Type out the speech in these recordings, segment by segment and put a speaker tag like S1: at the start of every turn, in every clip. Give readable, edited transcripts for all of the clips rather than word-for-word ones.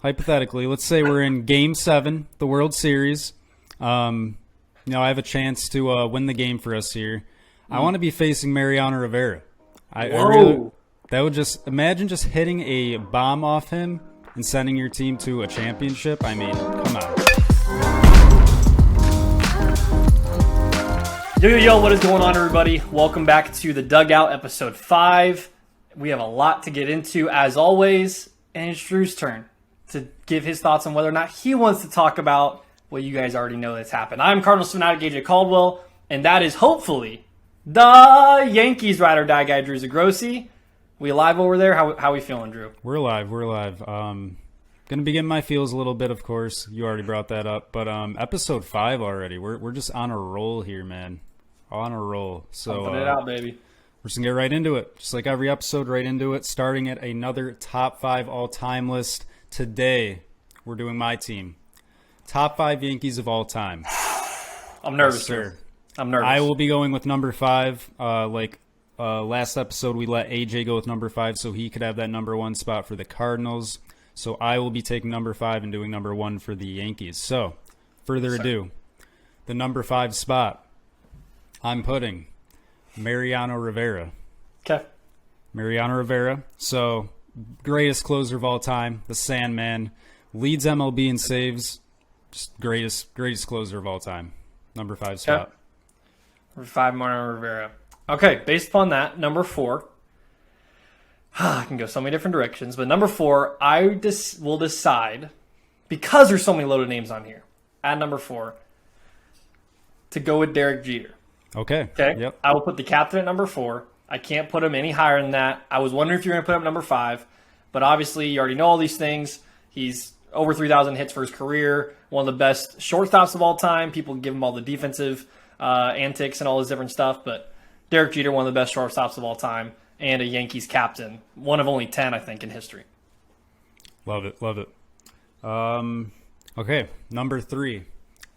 S1: hypothetically, let's say we're in Game 7, the World Series. I have a chance to win the game for us here. I want to be facing Mariano Rivera. I really, that would just, imagine just hitting a bomb off him and sending your team to a championship. I mean, come on.
S2: Yo, what is going on, everybody? Welcome back to the Dugout, episode 5. We have a lot to get into, as always, and it's Drew's turn to give his thoughts on whether or not he wants to talk about what you guys already know that's happened. I'm Cardinals fanatic AJ Caldwell, and that is hopefully the Yankees ride or die guy, Drew Zagrossi. We alive over there? How we feeling, Drew?
S1: We're live. Gonna be getting my feels a little bit, of course. You already brought that up, but episode 5 already. We're just on a roll here, man. On a roll. So
S2: pumping it out, baby.
S1: We're just gonna get right into it. Just like every episode, right into it. Starting at another top 5 all-time list. Today, we're doing my team. Top 5 Yankees of all time.
S2: I'm nervous,
S1: Yes, sir.
S2: I'm nervous.
S1: I will be going with number 5. Last episode, we let AJ go with number 5 so he could have that number 1 spot for the Cardinals. So I will be taking number 5 and doing number 1 for the Yankees. So, further ado, the number 5 spot, I'm putting Mariano Rivera.
S2: Okay.
S1: Mariano Rivera. So, greatest closer of all time, the Sandman, leads MLB in saves. Just greatest closer of all time. Number 5 spot.
S2: Okay. Number 5, Mariano Rivera. Okay, based upon that, number 4. I can go so many different directions, but number 4, I will decide, because there's so many loaded names on here, at number 4, to go with Derek Jeter.
S1: Okay. Yep.
S2: I will put the captain at number 4. I can't put him any higher than that. I was wondering if you were going to put him at number 5, but obviously you already know all these things. He's over 3,000 hits for his career, one of the best shortstops of all time. People give him all the defensive antics and all this different stuff, but Derek Jeter, one of the best shortstops of all time, and a Yankees captain, one of only 10, I think, in history.
S1: Love it. Okay, number 3.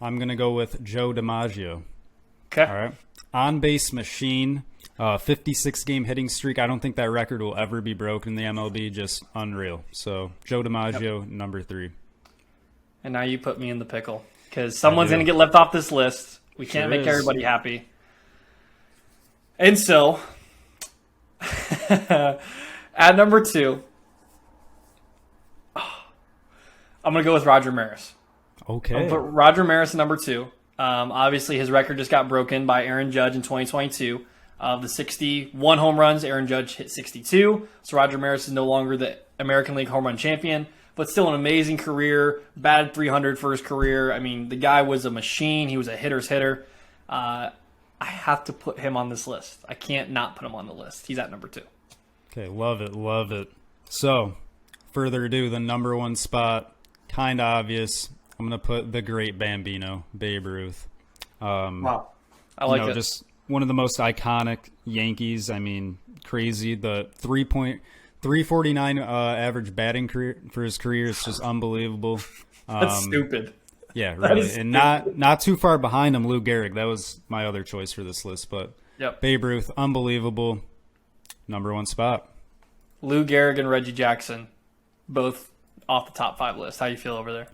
S1: I'm going to go with Joe DiMaggio.
S2: Okay.
S1: All right. On-base machine, 56-game hitting streak. I don't think that record will ever be broken in the MLB. Just unreal. So, Joe DiMaggio, number 3.
S2: And now you put me in the pickle, because someone's going to get left off this list. We can't make everybody happy. And so, at number 2, I'm going to go with Roger Maris.
S1: Okay.
S2: I'm going to put Roger Maris at number 2. Obviously, his record just got broken by Aaron Judge in 2022. Of the 61 home runs, Aaron Judge hit 62. So Roger Maris is no longer the American League home run champion, but still an amazing career. Batted 300 for his career. I mean, the guy was a machine. He was a hitter's hitter. I have to put him on this list. I can't not put him on the list. He's at number 2.
S1: Okay, love it. So, further ado, the number 1 spot, kind of obvious. I'm going to put the great Bambino, Babe Ruth.
S2: Wow. I like it.
S1: Just one of the most iconic Yankees. I mean, crazy. The 3.349 average batting career for his career is just unbelievable.
S2: That's stupid.
S1: Yeah, really. And not too far behind him, Lou Gehrig. That was my other choice for this list. But Babe Ruth, unbelievable. Number 1 spot.
S2: Lou Gehrig and Reggie Jackson, both off the top 5 list. How you feel over there?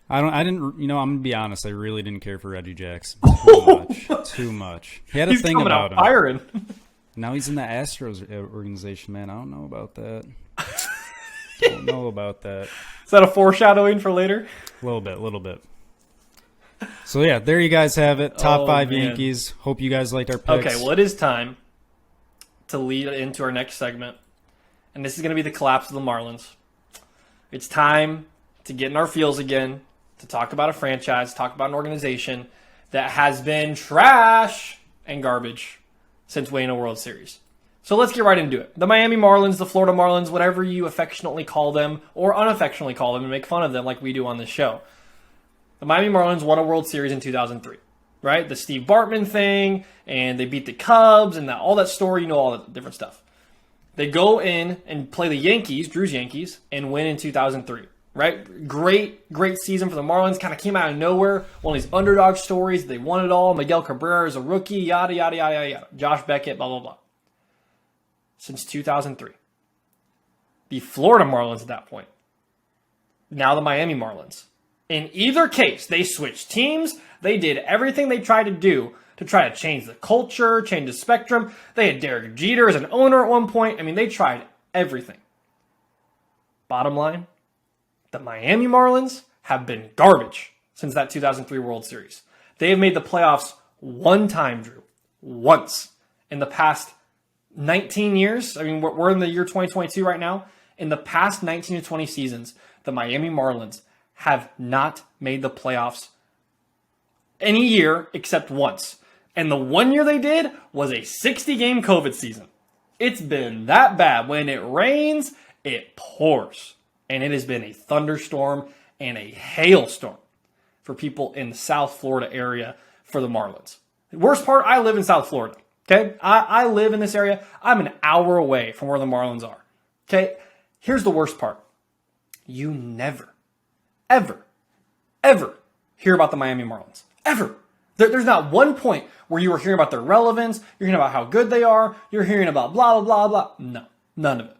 S1: I'm gonna be honest. I really didn't care for Reggie Jackson too much. He had a thing about him.
S2: Firing.
S1: Now he's in the Astros organization, man. I don't know about that.
S2: Is that a foreshadowing for later?
S1: A little bit. So yeah, there you guys have it. Top 5
S2: man.
S1: Yankees. Hope you guys liked our picks.
S2: Okay, well, it is time to lead into our next segment, and this is going to be the collapse of the Marlins. It's time to get in our feels again, to talk about a franchise, talk about an organization that has been trash and garbage since winning a World Series. So let's get right into it. The Miami Marlins, the Florida Marlins, whatever you affectionately call them or unaffectionately call them and make fun of them like we do on this show. The Miami Marlins won a World Series in 2003, right? The Steve Bartman thing, and they beat the Cubs and all that story, all that different stuff. They go in and play the Yankees, Drew's Yankees, and win in 2003. Right? Great season for the Marlins. Kind of came out of nowhere. One of these underdog stories. They won it all. Miguel Cabrera is a rookie. Yada, yada, yada, yada, yada. Josh Beckett, blah, blah, blah. Since 2003. The Florida Marlins at that point now the Miami Marlins. In either case, they switched teams. They did everything they tried to do to try to change the culture, change the spectrum. They had Derek Jeter as an owner at one point. I mean, they tried everything. Bottom line, the Miami Marlins have been garbage since that 2003 World Series. They have made the playoffs one time, Drew. Once. In the past 19 years. I mean, we're in the year 2022 right now. In the past 19 to 20 seasons, the Miami Marlins have not made the playoffs any year except once. And the one year they did was a 60-game COVID season. It's been that bad. When it rains, it pours. And it has been a thunderstorm and a hailstorm for people in the South Florida area for the Marlins. The worst part, I live in South Florida. Okay? I live in this area. I'm an hour away from where the Marlins are. Okay? Here's the worst part. You never, ever, ever hear about the Miami Marlins. Ever. There's not one point where you were hearing about their relevance, you're hearing about how good they are, you're hearing about blah, blah, blah, blah. No, none of it.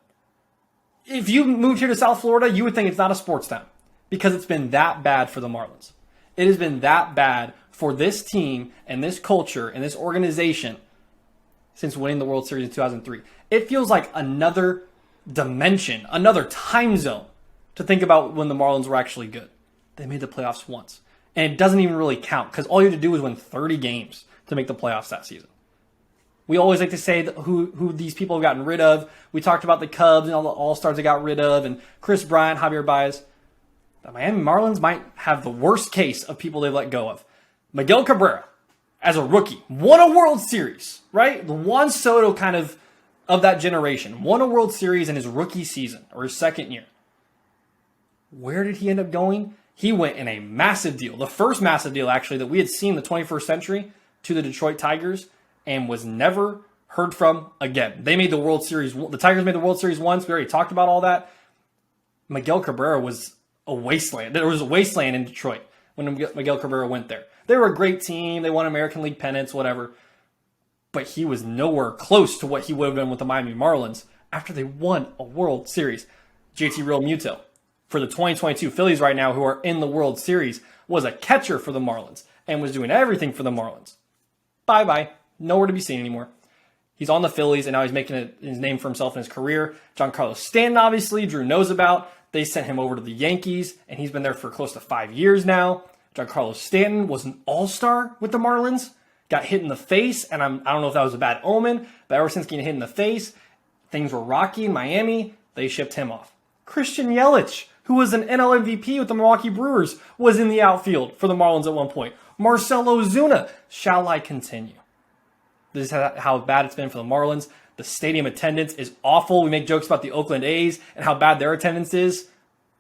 S2: If you moved here to South Florida, you would think it's not a sports town because it's been that bad for the Marlins. It has been that bad for this team and this culture and this organization since winning the World Series in 2003. It feels like another dimension, another time zone to think about when the Marlins were actually good. They made the playoffs once. And it doesn't even really count because all you had to do was win 30 games to make the playoffs that season. We always like to say that who these people have gotten rid of. We talked about the Cubs and all the All-Stars they got rid of and Chris Bryant, Javier Baez. The Miami Marlins might have the worst case of people they've let go of. Miguel Cabrera, as a rookie, won a World Series, right? The Juan Soto kind of that generation. Won a World Series in his rookie season or his second year. Where did he end up going? He went in a massive deal, the first massive deal actually that we had seen in the 21st century to the Detroit Tigers and was never heard from again. They made the World Series. The Tigers made the World Series once. We already talked about all that. Miguel Cabrera was a wasteland. There was a wasteland in Detroit when Miguel Cabrera went there. They were a great team. They won American League pennants, whatever. But he was nowhere close to what he would have been with the Miami Marlins after they won a World Series. JT Realmuto, for the 2022 Phillies right now, who are in the World Series, was a catcher for the Marlins and was doing everything for the Marlins. Bye-bye. Nowhere to be seen anymore. He's on the Phillies, and now he's making his name for himself in his career. Giancarlo Stanton, obviously, Drew knows about. They sent him over to the Yankees, and he's been there for close to 5 years now. Giancarlo Stanton was an all-star with the Marlins. Got hit in the face, and I don't know if that was a bad omen, but ever since getting hit in the face, things were rocky in Miami. They shipped him off. Christian Yelich, who was an NL MVP with the Milwaukee Brewers, was in the outfield for the Marlins at one point. Marcell Ozuna, shall I continue? This is how bad it's been for the Marlins. The stadium attendance is awful. We make jokes about the Oakland A's and how bad their attendance is.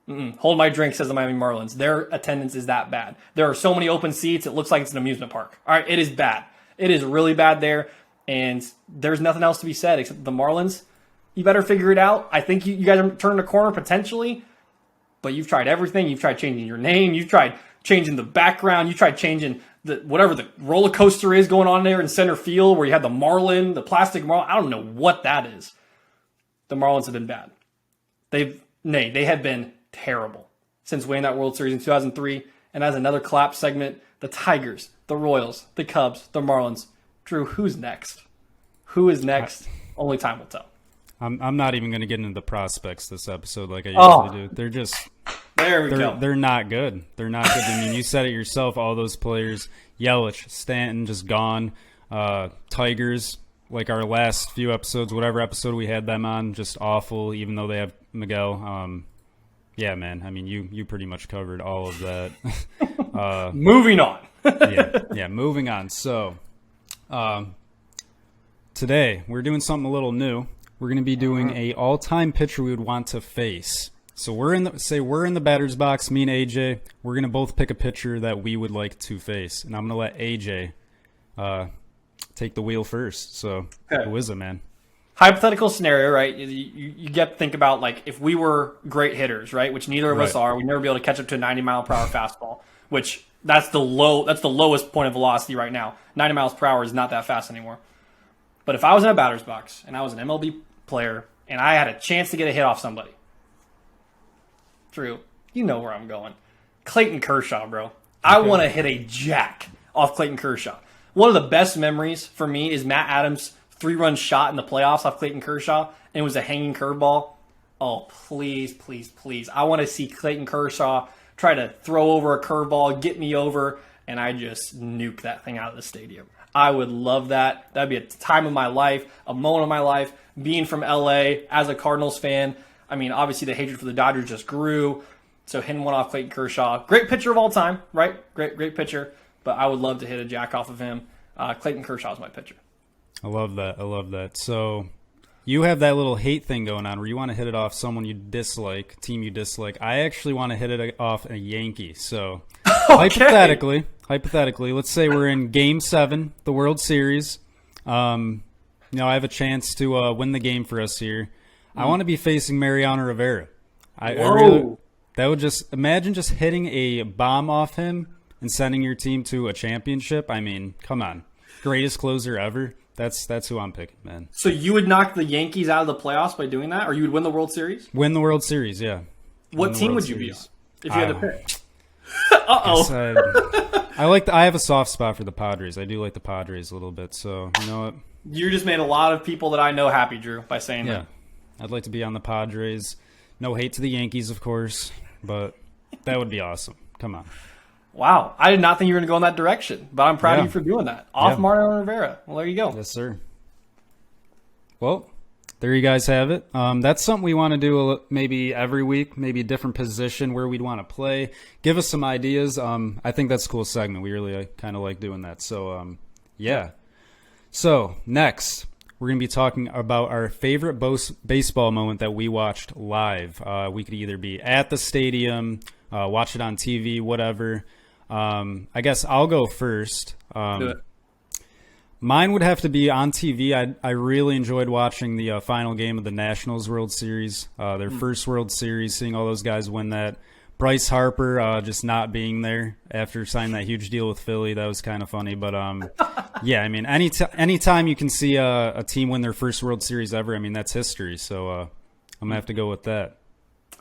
S2: Hold my drink, says the Miami Marlins. Their attendance is that bad. There are so many open seats, it looks like it's an amusement park. All right, it is bad. It is really bad there, and there's nothing else to be said except the Marlins. You better figure it out. I think you guys are turning a corner potentially, but you've tried everything. You've tried changing your name. You've tried changing the background. You tried changing whatever the roller coaster is going on there in center field where you had the Marlin, the plastic Marlin. I don't know what that is. The Marlins have been bad. They have been terrible since winning that World Series in 2003. And as another collapse segment, the Tigers, the Royals, the Cubs, the Marlins. Drew, who's next? Who is next? Only time will tell.
S1: I'm not even going to get into the prospects this episode like I usually do. They're just They're not good. They're not good. I mean, you said it yourself. All those players, Yelich, Stanton, just gone. Tigers, like our last few episodes, whatever episode we had them on, just awful. Even though they have Miguel. Yeah, man. I mean, you pretty much covered all of that.
S2: Moving on.
S1: yeah. Moving on. So, today we're doing something a little new. We're going to be doing a all-time pitcher we would want to face. So we're in the batter's box, me and AJ. We're going to both pick a pitcher that we would like to face. And I'm going to let AJ take the wheel first. So Who is it, man?
S2: Hypothetical scenario, right? You get to think about, like, if we were great hitters, right? Which neither of us are. We'd never be able to catch up to a 90-mile-per-hour fastball, which that's the lowest point of velocity right now. 90 miles per hour is not that fast anymore. But if I was in a batter's box and I was an MLB player and I had a chance to get a hit off somebody, Drew, You know where I'm going. Clayton Kershaw, bro. I want to hit a jack off Clayton Kershaw. One of the best memories for me is Matt Adams' 3-run shot in the playoffs off Clayton Kershaw, and it was a hanging curveball. Oh, please, please, please. I want to see Clayton Kershaw try to throw over a curveball, get me over, and I just nuke that thing out of the stadium. I would love that. That'd be a time of my life, a moment of my life. Being from LA as a Cardinals fan, I mean, obviously the hatred for the Dodgers just grew. So hitting one off Clayton Kershaw, great pitcher of all time, right? Great pitcher. But I would love to hit a jack off of him. Clayton Kershaw is my pitcher.
S1: I love that. So you have that little hate thing going on where you want to hit it off someone you dislike, team you dislike. I actually want to hit it off a Yankee. So hypothetically, let's say we're in Game 7, the World Series. I have a chance to win the game for us here. I want to be facing Mariano Rivera. That would just imagine just hitting a bomb off him and sending your team to a championship. I mean, come on, greatest closer ever. That's who I'm picking, man.
S2: So you would knock the Yankees out of the playoffs by doing that, or you would win the World Series?
S1: Win the World Series, yeah.
S2: What team would you be on if you had to pick?
S1: I have a soft spot for the Padres. I do like the Padres a little bit. So you know what?
S2: You just made a lot of people that I know happy, Drew, by saying that.
S1: I'd like to be on the Padres. No hate to the Yankees, of course, but that would be awesome. Come on.
S2: Wow. I did not think you were going to go in that direction, but I'm proud of you for doing that. Off Mariano Rivera. Well, there you go.
S1: Yes, sir. Well, there you guys have it. That's something we want to do maybe every week, maybe a different position where we'd want to play. Give us some ideas. I think that's a cool segment. We really kind of like doing that. So, yeah. So, next, we're going to be talking about our favorite baseball moment that we watched live. We could either be at the stadium, watch it on TV, whatever. I guess I'll go first.
S2: Do it.
S1: Mine would have to be on TV. I really enjoyed watching the final game of the Nationals World Series, their first World Series, seeing all those guys win that. Bryce Harper just not being there after signing that huge deal with Philly, that was kind of funny. But, yeah, I mean, anytime you can see a team win their first World Series ever, I mean, that's history. So I'm going to have to go with that.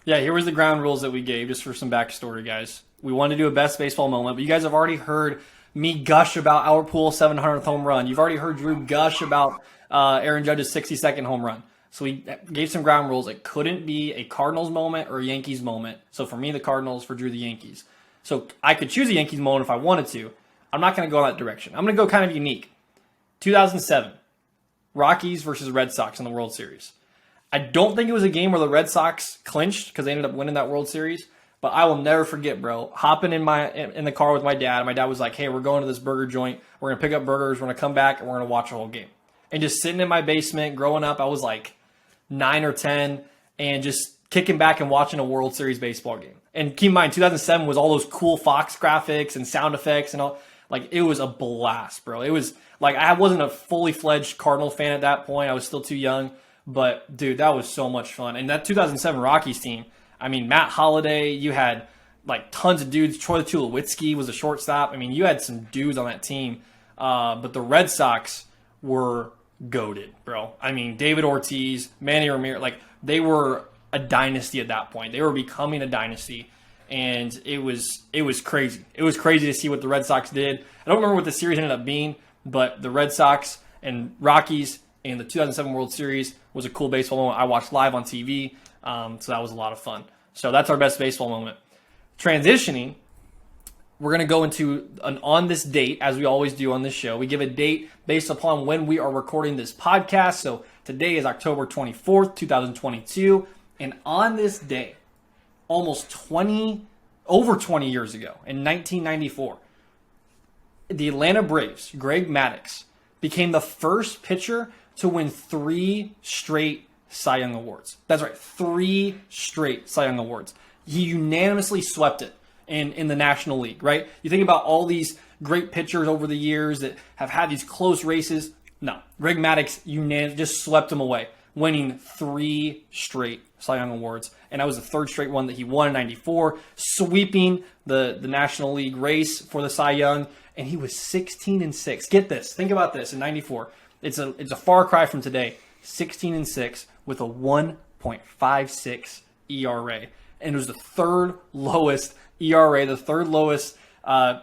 S2: Yeah, here was the ground rules that we gave, just for some backstory, guys. We wanted to do a best baseball moment, but you guys have already heard me gush about our pool's 700th home run. You've already heard Drew gush about Aaron Judge's 62nd home run. So we gave some ground rules. It couldn't be a Cardinals moment or a Yankees moment. So for me, the Cardinals, for Drew, the Yankees. So I could choose a Yankees moment if I wanted to. I'm not going to go in that direction. I'm going to go kind of unique. 2007, Rockies versus Red Sox in the World Series. I don't think it was a game where the Red Sox clinched because they ended up winning that World Series. But I will never forget, bro, hopping in the car with my dad. My dad was like, hey, we're going to this burger joint. We're going to pick up burgers. We're going to come back, and we're going to watch a whole game. And just sitting in my basement, growing up, I was like 9 or 10, and just kicking back and watching a World Series baseball game. And keep in mind, 2007 was all those cool Fox graphics and sound effects and all. Like, it was a blast, bro. It was like I wasn't a fully fledged Cardinal fan at that point. I was still too young. But, dude, that was so much fun. And that 2007 Rockies team, I mean, Matt Holliday, you had, like, tons of dudes. Troy Tulowitzki was a shortstop. I mean, you had some dudes on that team. But the Red Sox were goated, bro. I mean, David Ortiz, Manny Ramirez, like, they were a dynasty at that point. They were becoming a dynasty. And it was crazy. It was crazy to see what the Red Sox did. I don't remember what the series ended up being, but the Red Sox and Rockies in the 2007 World Series was a cool baseball moment. I watched live on TV, so that was a lot of fun. So that's our best baseball moment. Transitioning, we're going to go into an on this date, as we always do on this show. We give a date based upon when we are recording this podcast. So today is October 24th, 2022. And on this day, over 20 years ago, in 1994, the Atlanta Braves, Greg Maddux, became the first pitcher to win 3 straight Cy Young Awards. That's right, 3 straight Cy Young Awards. He unanimously swept it in the National League, right? You think about all these great pitchers over the years that have had these close races. No, Greg Maddux just swept them away, winning 3 straight Cy Young Awards. And that was the 3rd straight one that he won in 94, sweeping the National League race for the Cy Young. And he was 16-6. Get this. Think about this in 94. It's a far cry from today. 16-6 with a 1.56 ERA. and it was the third lowest ERA, the third lowest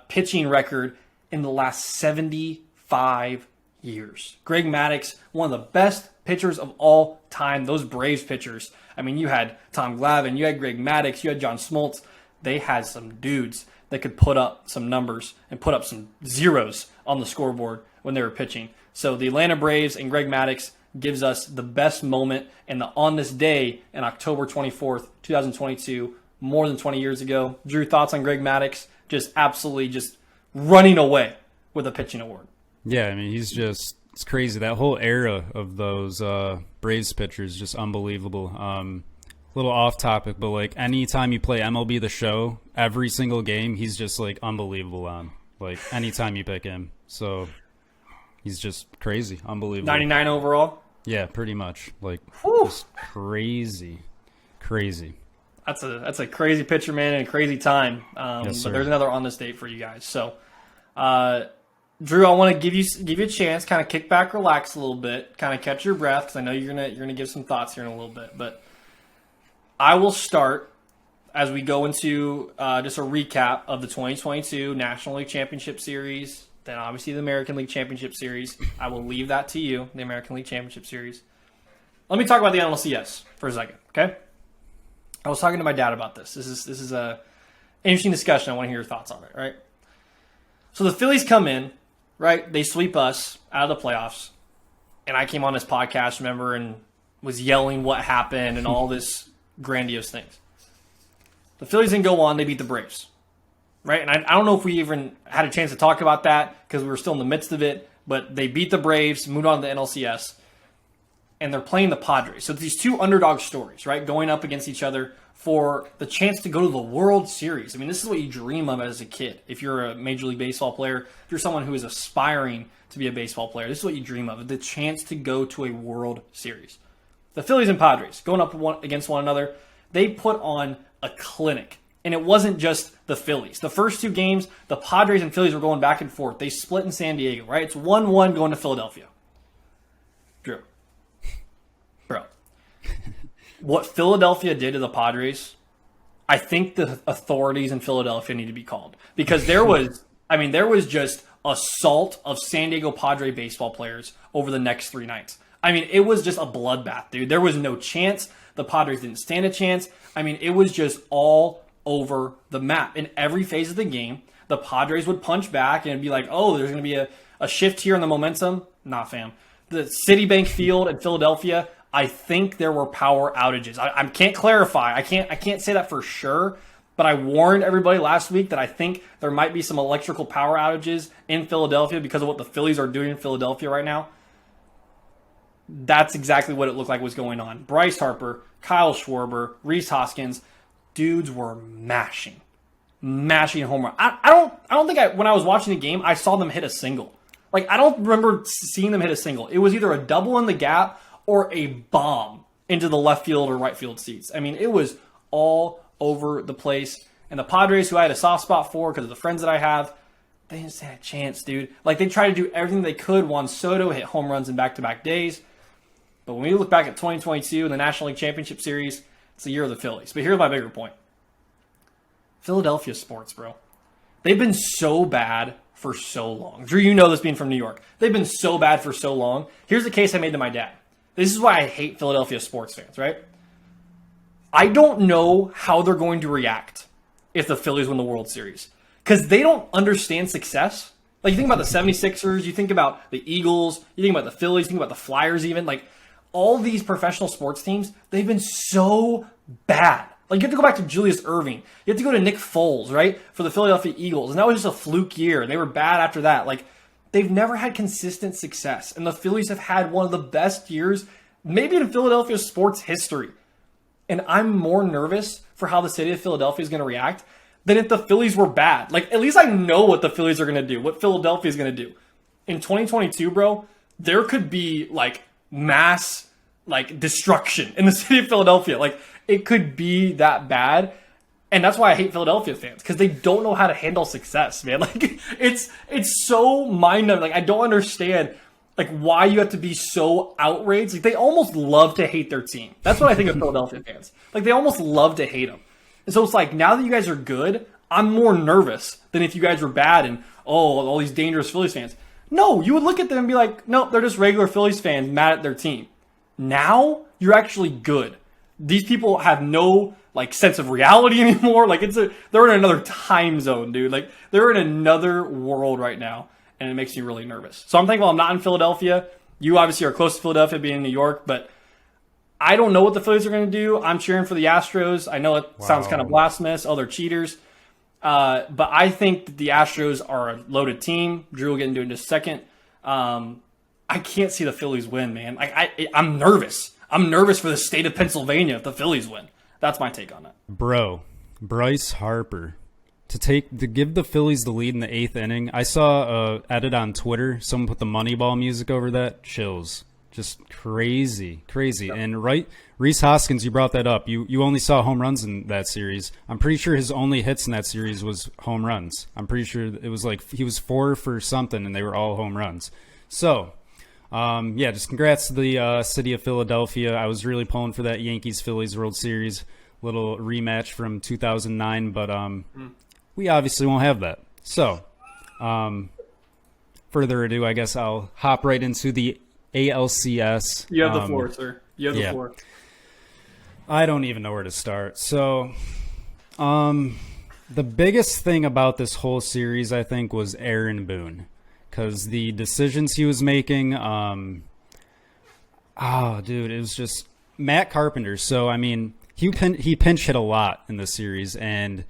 S2: pitching record in the last 75 years. Greg Maddux, one of the best pitchers of all time. Those Braves pitchers. I mean, you had Tom Glavine, you had Greg Maddux, you had John Smoltz. They had some dudes that could put up some numbers and put up some zeros on the scoreboard when they were pitching. So the Atlanta Braves and Greg Maddux gives us the best moment on this day in October 24th, 2022, more than 20 years ago. Drew, thoughts on Greg Maddux? Just absolutely just running away with a pitching award.
S1: Yeah, I mean, it's crazy. That whole era of those Braves pitchers, just unbelievable. A little off topic, but like anytime you play MLB The Show, every single game, he's just like unbelievable on. Like anytime you pick him. So he's just crazy, unbelievable.
S2: 99 overall?
S1: Yeah, pretty much. Like, just crazy.
S2: That's a crazy pitcher, man, and a crazy time.
S1: Yes,
S2: but there's another on this date for you guys. So, Drew, I want to give you a chance, kind of kick back, relax a little bit, kind of catch your breath, because I know you're gonna give some thoughts here in a little bit. But I will start as we go into just a recap of the 2022 National League Championship Series. Then obviously the American League Championship Series. I will leave that to you, the American League Championship Series. Let me talk about the NLCS for a second, okay? I was talking to my dad about this. This is a interesting discussion. I want to hear your thoughts on it, right? So the Phillies come in, right? They sweep us out of the playoffs. And I came on this podcast, remember, and was yelling what happened and all this grandiose things. The Phillies didn't go on. They beat the Braves. Right? And I don't know if we even had a chance to talk about that because we were still in the midst of it, but they beat the Braves, moved on to the NLCS, and they're playing the Padres. So these two underdog stories, right, going up against each other for the chance to go to the World Series. I mean, this is what you dream of as a kid. If you're a Major League Baseball player, if you're someone who is aspiring to be a baseball player, this is what you dream of, the chance to go to a World Series. The Phillies and Padres going up against one another, they put on a clinic. And it wasn't just the Phillies. The first two games, the Padres and Phillies were going back and forth. They split in San Diego, right? It's 1-1 going to Philadelphia. Drew. Bro. What Philadelphia did to the Padres, I think the authorities in Philadelphia need to be called. Because there was just assault of San Diego Padre baseball players over the next 3 nights. I mean, it was just a bloodbath, dude. There was no chance. The Padres didn't stand a chance. I mean, it was just all over the map. In every phase of the game, the Padres would punch back and it'd be like, oh, there's going to be a shift here in the momentum. Nah, fam. The Citibank Field in Philadelphia, I think there were power outages. I can't clarify. I can't say that for sure, but I warned everybody last week that I think there might be some electrical power outages in Philadelphia because of what the Phillies are doing in Philadelphia right now. That's exactly what it looked like was going on. Bryce Harper, Kyle Schwarber, Rhys Hoskins, dudes were mashing home run. I don't think when I was watching the game, I saw them hit a single. Like, I don't remember seeing them hit a single. It was either a double in the gap or a bomb into the left field or right field seats. I mean, it was all over the place. And the Padres, who I had a soft spot for because of the friends that I have, they didn't stand a chance, dude. Like, they tried to do everything they could. Juan Soto hit home runs in back-to-back days. But when we look back at 2022 in the National League Championship Series, it's the year of the Phillies. But here's my bigger point. Philadelphia sports, bro. They've been so bad for so long. Drew, you know this being from New York. They've been so bad for so long. Here's the case I made to my dad. This is why I hate Philadelphia sports fans, right? I don't know how they're going to react if the Phillies win the World Series. Because they don't understand success. Like, you think about the 76ers, you think about the Eagles, you think about the Phillies, you think about the Flyers even. Like, all these professional sports teams, they've been so bad. Like, you have to go back to Julius Erving. You have to go to Nick Foles, right, for the Philadelphia Eagles. And that was just a fluke year, and they were bad after that. Like, they've never had consistent success. And the Phillies have had one of the best years, maybe in Philadelphia sports history. And I'm more nervous for how the city of Philadelphia is going to react than if the Phillies were bad. Like, at least I know what the Phillies are going to do, what Philadelphia is going to do. In 2022, bro, there could be, like, mass, like, destruction in the city of Philadelphia. Like, it could be that bad. And that's why I hate Philadelphia fans, because they don't know how to handle success, man. Like, it's so mind-numbing. Like, I don't understand, like, why you have to be so outraged. Like, they almost love to hate their team. That's what I think of Philadelphia fans. Like, they almost love to hate them. And so it's like, now that you guys are good, I'm more nervous than if you guys were bad and, all these dangerous Phillies fans. No, you would look at them and be like, no, they're just regular Phillies fans mad at their team. Now you're actually good. These people have no like sense of reality anymore. Like they're in another time zone, dude. Like they're in another world right now, and it makes me really nervous. So I'm thankful I'm not in Philadelphia. You obviously are close to Philadelphia, being in New York, but I don't know what the Phillies are going to do. I'm cheering for the Astros. I know it sounds kind of blasphemous. Oh, they're cheaters. But I think that the Astros are a loaded team. Drew will get into it in just a second. I can't see the Phillies win, man. I'm nervous. I'm nervous for the state of Pennsylvania if the Phillies win. That's my take on it.
S1: Bro, Bryce Harper to give the Phillies the lead in the 8th inning. I saw a edit on Twitter. Someone put the Moneyball music over that. Chills. Just crazy. Yep. And Rhys Hoskins, you brought that up. You only saw home runs in that series. I'm pretty sure his only hits in that series was home runs. I'm pretty sure it was like he was 4 for something, and they were all home runs. So, just congrats to the city of Philadelphia. I was really pulling for that Yankees-Phillies World Series little rematch from 2009, but we obviously won't have that. So, further ado, I guess I'll hop right into the ALCS.
S2: You have the floor, sir. You have the floor.
S1: I don't even know where to start. So, the biggest thing about this whole series, I think, was Aaron Boone. Because the decisions he was making, it was just Matt Carpenter. So, I mean, he pinch hit a lot in this series, and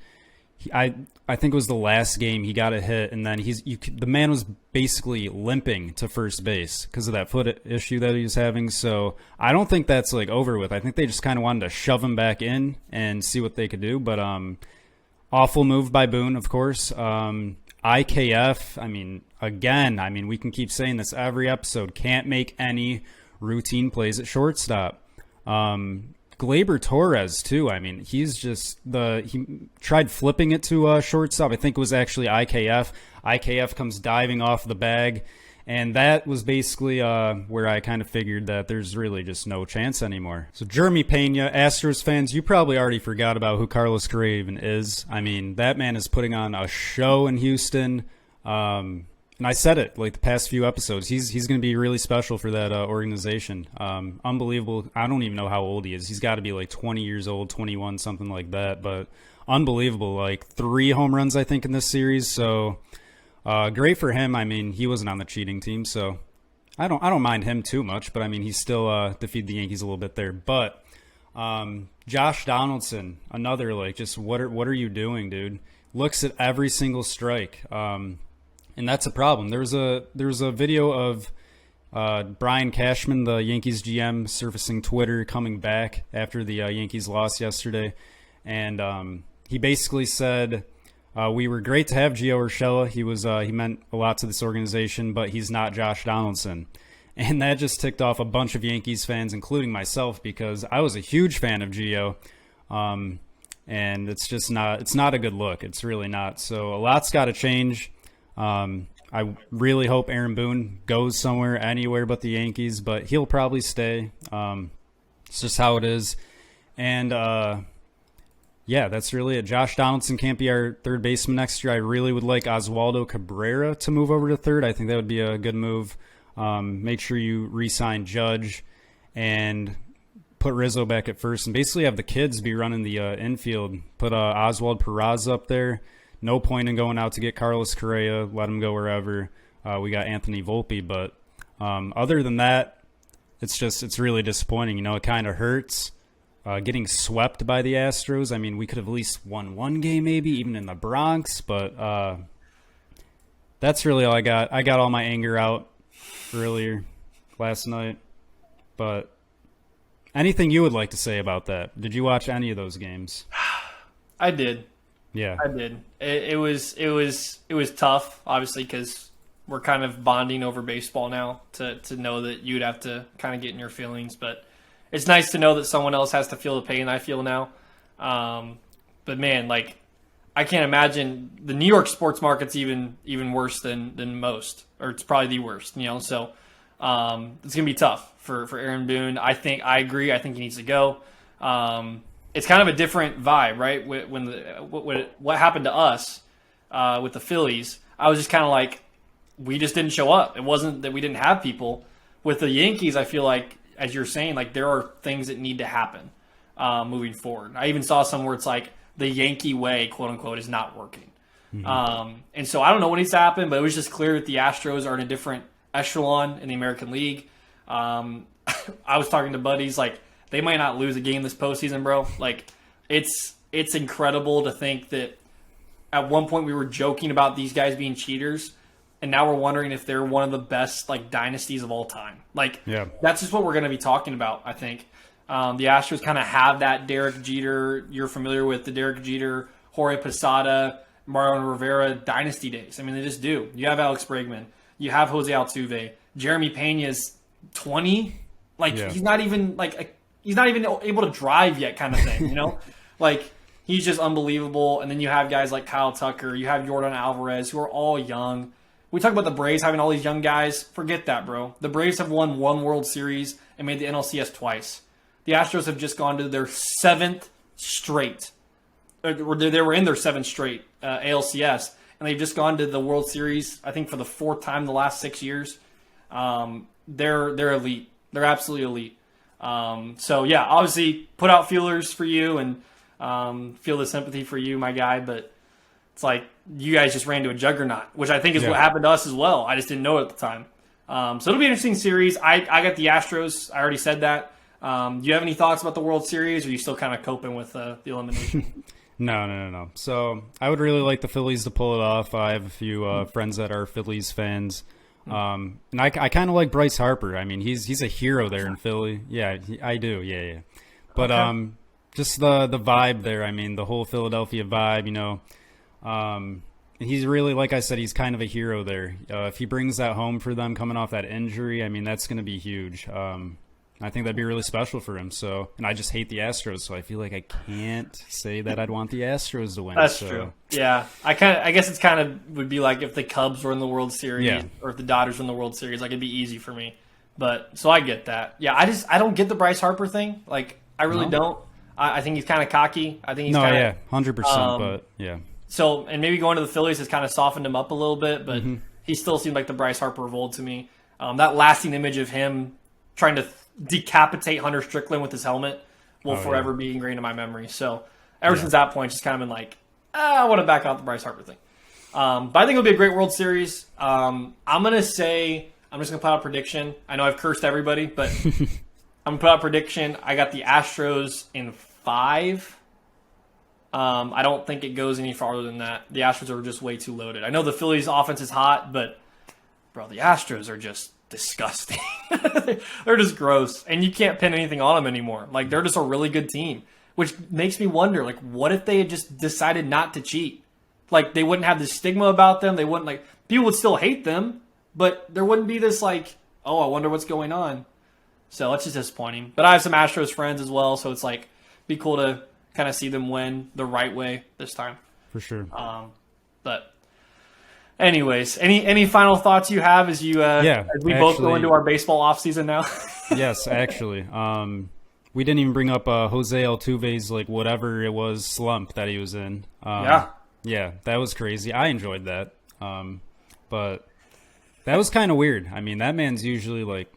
S1: I think it was the last game he got a hit, and then the man was basically limping to first base because of that foot issue that he was having. So I don't think that's like over with. I think they just kind of wanted to shove him back in and see what they could do. But awful move by Boone, of course. IKF. We can keep saying this every episode. Can't make any routine plays at shortstop. Gleyber Torres too. I mean, he tried flipping it to shortstop. I think it was actually IKF. IKF comes diving off the bag, and that was basically where I kind of figured that there's really just no chance anymore. So Jeremy Pena, Astros fans, you probably already forgot about who Carlos Correa even is. I mean, that man is putting on a show in Houston. And I said it like the past few episodes. He's going to be really special for that organization. Unbelievable. I don't even know how old he is. He's got to be like 20 years old, 21, something like that. But unbelievable. Like 3 home runs, I think, in this series. So great for him. I mean, he wasn't on the cheating team, so I don't mind him too much. But I mean, he still defeated the Yankees a little bit there. But Josh Donaldson, another like just what are you doing, dude? Looks at every single strike. And that's a problem. There was a video of Brian Cashman, the Yankees GM, surfacing Twitter coming back after the Yankees lost yesterday. And he basically said, we were great to have Gio Urshela. He meant a lot to this organization, but he's not Josh Donaldson. And that just ticked off a bunch of Yankees fans, including myself, because I was a huge fan of Gio. And it's not a good look. It's really not. So a lot's got to change. I really hope Aaron Boone goes somewhere, anywhere but the Yankees, but he'll probably stay. It's just how it is. And, that's really it. Josh Donaldson can't be our third baseman next year. I really would like Oswaldo Cabrera to move over to third. I think that would be a good move. Make sure you re-sign Judge and put Rizzo back at first and basically have the kids be running the infield. Put Oswald Peraza up there. No point in going out to get Carlos Correa. Let him go wherever. We got Anthony Volpe. But other than that, it's really disappointing. You know, it kind of hurts getting swept by the Astros. I mean, we could have at least won one game maybe, even in the Bronx. But that's really all I got. I got all my anger out earlier last night. But anything you would like to say about that? Did you watch any of those games?
S2: I did.
S1: Yeah,
S2: I did. It was tough, obviously, because we're kind of bonding over baseball now. To know that you'd have to kind of get in your feelings, but it's nice to know that someone else has to feel the pain I feel now. But man, like I can't imagine the New York sports market's even worse than most, or it's probably the worst. You know, so it's gonna be tough for Aaron Boone. I agree. I think he needs to go. it's kind of a different vibe, right? What happened to us with the Phillies, I was just kind of like, we just didn't show up. It wasn't that we didn't have people. With the Yankees, I feel like, as you're saying, like there are things that need to happen moving forward. I even saw somewhere it's like the Yankee way, quote unquote, is not working. And so I don't know what needs to happen, but it was just clear that the Astros are in a different echelon in the American League. I was talking to buddies, like they might not lose a game this postseason, bro. Like it's incredible to think that at one point we were joking about these guys being cheaters, and now we're wondering if they're one of the best like dynasties of all time. Like that's just what we're going to be talking about, I think. The Astros kind of have that Derek Jeter. You're familiar with the Derek Jeter, Jorge Posada, Mariano Rivera dynasty days. I mean, they just do. You have Alex Bregman. You have Jose Altuve. Jeremy Pena's 20. Like he's not even able to drive yet, kind of thing. You know, like he's just unbelievable. And then you have guys like Kyle Tucker. You have Jordan Alvarez, who are all young. We talk about the Braves having all these young guys. Forget that, bro. The Braves have won one World Series and made the NLCS twice. The Astros have just gone to their seventh straight. They were in their seventh straight ALCS, and they've just gone to the World Series, I think, for the fourth time in the last 6 years. They're elite. They're absolutely elite. So, yeah, obviously put out feelers for you and feel the sympathy for you, my guy, but it's like you guys just ran to a juggernaut, which I think is what happened to us as well. I just didn't know it at the time. So it'll be an interesting series. I got the Astros. I already said that. Do you have any thoughts about the World Series, or are you still kind of coping with the elimination?
S1: No. So I would really like the Phillies to pull it off. I have a few friends that are Phillies fans. And I kind of like Bryce Harper. I mean, he's a hero there in Philly. Yeah, I do. Yeah. But just the vibe there. I mean, the whole Philadelphia vibe, you know. He's really, like I said, he's kind of a hero there. If he brings that home for them coming off that injury, I mean, that's going to be huge. I think that'd be really special for him. So, and I just hate the Astros, so I feel like I can't say that I'd want the Astros to win.
S2: That's true. Yeah, I guess it's kind of would be like if the Cubs were in the World Series or if the Dodgers were in the World Series, like it'd be easy for me. But so I get that. Yeah, I don't get the Bryce Harper thing. Like I really don't. I think he's kind of cocky. I think he's
S1: 100%. But yeah.
S2: So and maybe going to the Phillies has kind of softened him up a little bit, but he still seemed like the Bryce Harper of old to me. That lasting image of him trying to decapitate Hunter Strickland with his helmet will forever be ingrained in my memory. So ever since that point, just kind of been like, I want to back out the Bryce Harper thing. But I think it'll be a great World Series. I'm going to say, I'm just going to put out a prediction. I know I've cursed everybody, but I'm going to put out a prediction. I got the Astros in 5. I don't think it goes any farther than that. The Astros are just way too loaded. I know the Phillies offense is hot, but bro, the Astros are just disgusting. They're just gross, and you can't pin anything on them anymore. Like they're just a really good team, which makes me wonder, like, what if they had just decided not to cheat? Like they wouldn't have this stigma about them. They wouldn't, like, people would still hate them, but there wouldn't be this like, oh, I wonder what's going on. So it's just disappointing. But I have some Astros friends as well, so it's like be cool to kind of see them win the right way this time.
S1: For sure.
S2: But anyways, any final thoughts you have as you as we both go into our baseball offseason now?
S1: Yes, actually. We didn't even bring up Jose Altuve's like whatever it was slump that he was in. Yeah, that was crazy. I enjoyed that. But that was kind of weird. I mean, that man's usually like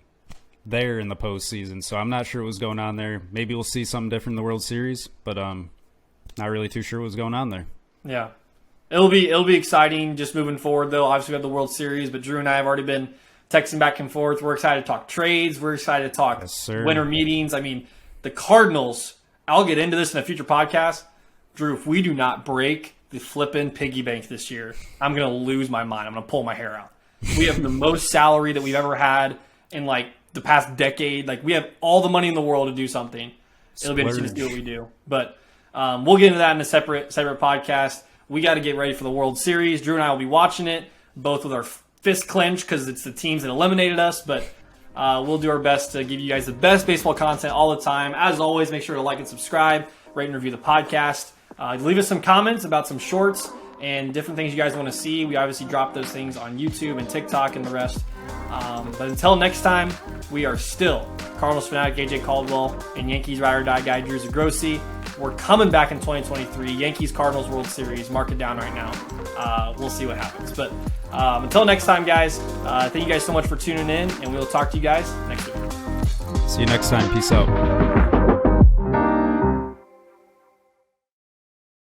S1: there in the postseason, so I'm not sure what was going on there. Maybe we'll see something different in the World Series, but not really too sure what was going on there. Yeah.
S2: It'll be exciting just moving forward, though. Obviously, we have the World Series, but Drew and I have already been texting back and forth. We're excited to talk trades. We're excited to talk winter meetings. I mean, the Cardinals, I'll get into this in a future podcast. Drew, if we do not break the flippin' piggy bank this year, I'm going to lose my mind. I'm going to pull my hair out. We have the most salary that we've ever had in, like, the past decade. Like, we have all the money in the world to do something. It'll be interesting to see what we do. But we'll get into that in a separate podcast. We got to get ready for the World Series. Drew and I will be watching it, both with our fist clenched because it's the teams that eliminated us. But we'll do our best to give you guys the best baseball content all the time. As always, make sure to like and subscribe, rate and review the podcast. Leave us some comments about some shorts and different things you guys want to see. We obviously drop those things on YouTube and TikTok and the rest. But until next time, we are still Cardinals fanatic AJ Caldwell and Yankees ride or die guy Drew Zagrossi. We're coming back in 2023. Yankees Cardinals World Series. Mark it down right now. We'll see what happens. But until next time, guys, thank you guys so much for tuning in, and we'll talk to you guys next week.
S1: See you next time. Peace out.